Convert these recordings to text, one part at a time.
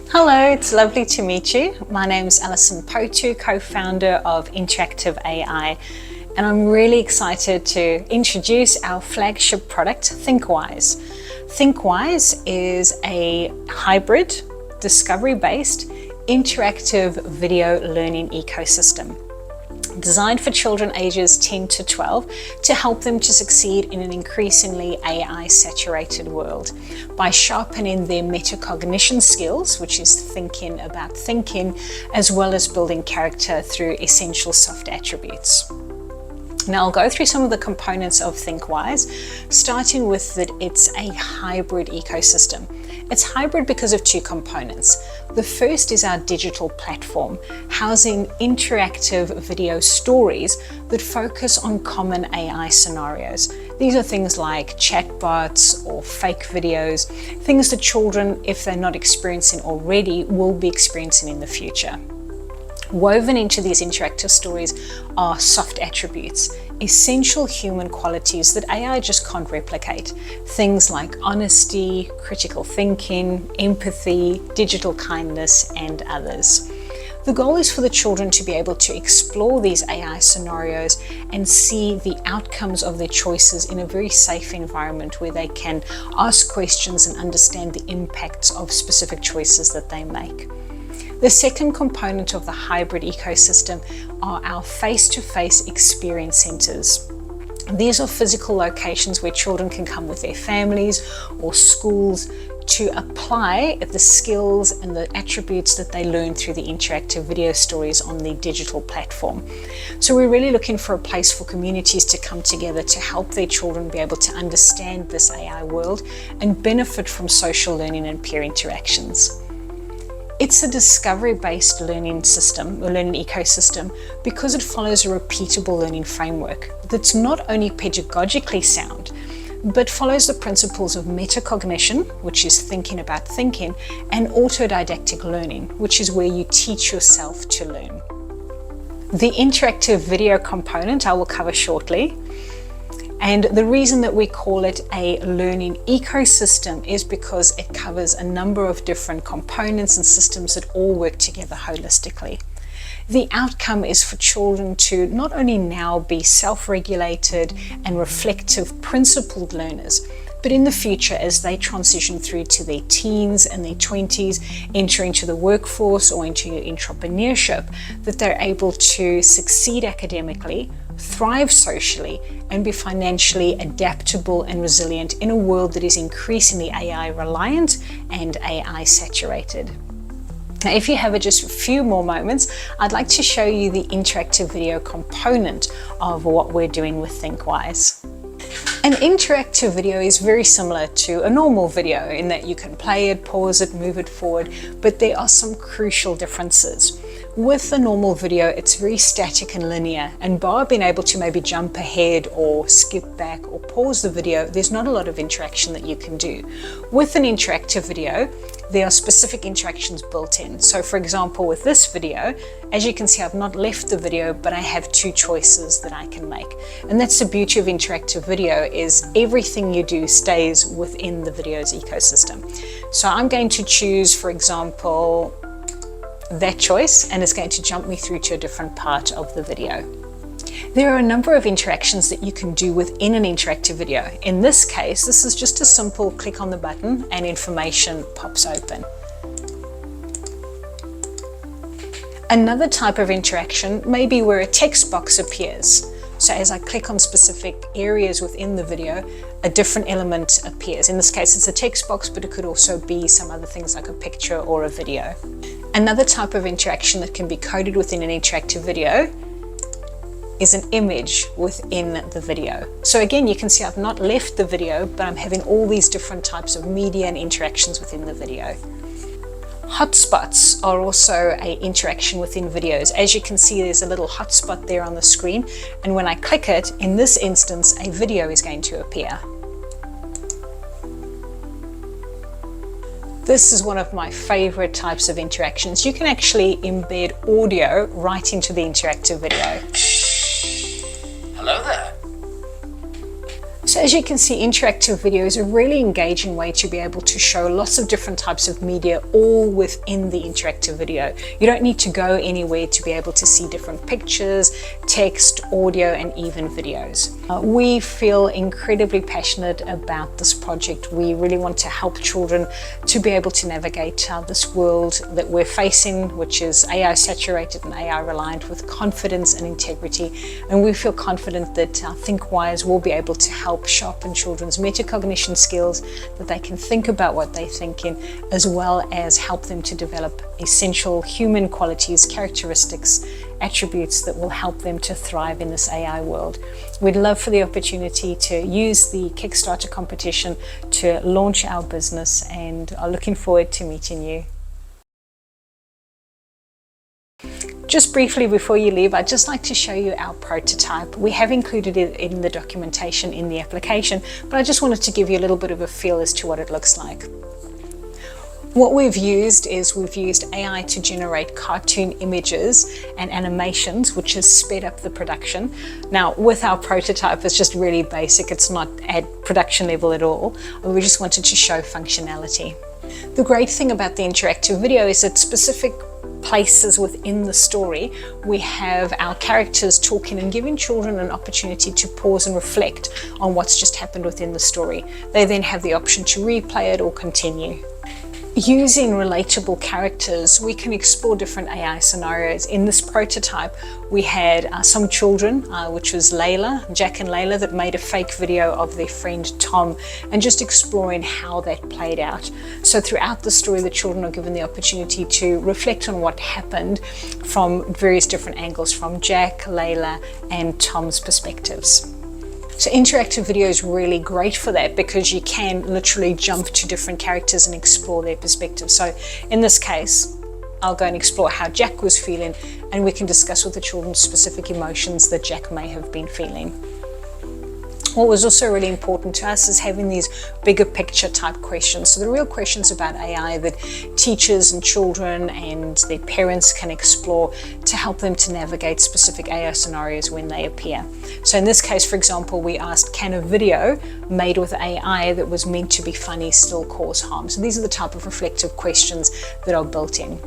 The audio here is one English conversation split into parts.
Hello, it's lovely to meet you. My name's Alison Potu, co-founder of Interactive AI, and I'm really excited to introduce our flagship product, ThinkWise. ThinkWise is a hybrid, discovery-based, interactive video learning ecosystem designed for children ages 10 to 12 to help them to succeed in an increasingly AI-saturated world by sharpening their metacognition skills, which is thinking about thinking, as well as building character through essential soft attributes. Now I'll go through some of the components of ThinkWise, starting with that it's a hybrid ecosystem. It's hybrid because of two components. The first is our digital platform, housing interactive video stories that focus on common AI scenarios. These are things like chatbots or fake videos, things that children, if they're not experiencing already, will be experiencing in the future. Woven into these interactive stories are soft attributes, essential human qualities that AI just can't replicate. Things like honesty, critical thinking, empathy, digital kindness, and others. The goal is for the children to be able to explore these AI scenarios and see the outcomes of their choices in a very safe environment where they can ask questions and understand the impacts of specific choices that they make. The second component of the hybrid ecosystem are our face-to-face experience centers. These are physical locations where children can come with their families or schools to apply the skills and the attributes that they learn through the interactive video stories on the digital platform. So we're really looking for a place for communities to come together to help their children be able to understand this AI world and benefit from social learning and peer interactions. It's a discovery-based learning system, or learning ecosystem, because it follows a repeatable learning framework that's not only pedagogically sound, but follows the principles of metacognition, which is thinking about thinking, and autodidactic learning, which is where you teach yourself to learn. The interactive video component I will cover shortly. And the reason that we call it a learning ecosystem is because it covers a number of different components and systems that all work together holistically. The outcome is for children to not only now be self-regulated and reflective, principled learners, but in the future, as they transition through to their teens and their 20s, enter into the workforce or into entrepreneurship, that they're able to succeed academically, thrive socially, and be financially adaptable and resilient in a world that is increasingly AI reliant and AI saturated. Now, if you have just a few more moments, I'd like to show you the interactive video component of what we're doing with ThinkWise. An interactive video is very similar to a normal video in that you can play it, pause it, move it forward, but there are some crucial differences. With a normal video, it's very static and linear, and bar being able to maybe jump ahead or skip back or pause the video, there's not a lot of interaction that you can do. With an interactive video, there are specific interactions built in. So for example, with this video, as you can see, I've not left the video, but I have two choices that I can make. And that's the beauty of interactive video, is everything you do stays within the video's ecosystem. So I'm going to choose, for example, that choice, and it's going to jump me through to a different part of the video. There are a number of interactions that you can do within an interactive video. In this case, this is just a simple click on the button and information pops open. Another type of interaction may be where a text box appears. So as I click on specific areas within the video, a different element appears. In this case, it's a text box, but it could also be some other things like a picture or a video. Another type of interaction that can be coded within an interactive video is an image within the video. So again, you can see I've not left the video, but I'm having all these different types of media and interactions within the video. Hotspots are also an interaction within videos. As you can see, there's a little hotspot there on the screen, and when I click it, in this instance, a video is going to appear. This is one of my favorite types of interactions. You can actually embed audio right into the interactive video. Hello there. So So as you can see, interactive video is a really engaging way to be able to show lots of different types of media all within the interactive video. You don't need to go anywhere to be able to see different pictures, text, audio, and even videos. We feel incredibly passionate about this project. We really want to help children to be able to navigate this world that we're facing, which is AI saturated and AI reliant, with confidence and integrity. And we feel confident that ThinkWise will be able to help sharpen children's metacognition skills, that they can think about what they think in, as well as help them to develop essential human qualities, characteristics, attributes that will help them to thrive in this AI world. We'd love for the opportunity to use the Kickstarter competition to launch our business, and are looking forward to meeting you. Just briefly before you leave, I'd just like to show you our prototype. We have included it in the documentation in the application, but I just wanted to give you a little bit of a feel as to what it looks like. What we've used AI to generate cartoon images and animations, which has sped up the production. Now, with our prototype, it's just really basic. It's not at production level at all. We just wanted to show functionality. The great thing about the interactive video is that specific places within the story, we have our characters talking and giving children an opportunity to pause and reflect on what's just happened within the story. They then have the option to replay it or continue. Using relatable characters, we can explore different AI scenarios. In this prototype, we had some children, which was Jack and Layla, that made a fake video of their friend Tom, and just exploring how that played out. So throughout the story, the children are given the opportunity to reflect on what happened from various different angles, from Jack, Layla, and Tom's perspectives. So interactive video is really great for that, because you can literally jump to different characters and explore their perspective. So in this case, I'll go and explore how Jack was feeling, and we can discuss with the children specific emotions that Jack may have been feeling. What was also really important to us is having these bigger picture type questions. So the real questions about AI that teachers and children and their parents can explore to help them to navigate specific AI scenarios when they appear. So in this case, for example, we asked, can a video made with AI that was meant to be funny still cause harm? So these are the type of reflective questions that are built in.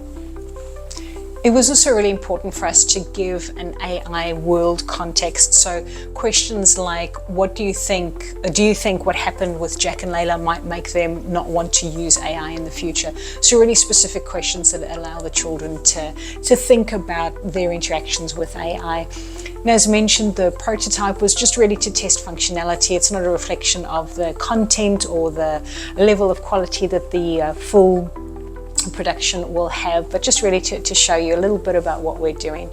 It was also really important for us to give an AI world context. So questions like, what do you think what happened with Jack and Layla might make them not want to use AI in the future? So really specific questions that allow the children to think about their interactions with AI. And as mentioned, the prototype was just ready to test functionality. It's not a reflection of the content or the level of quality that the full production will have, but just really to show you a little bit about what we're doing.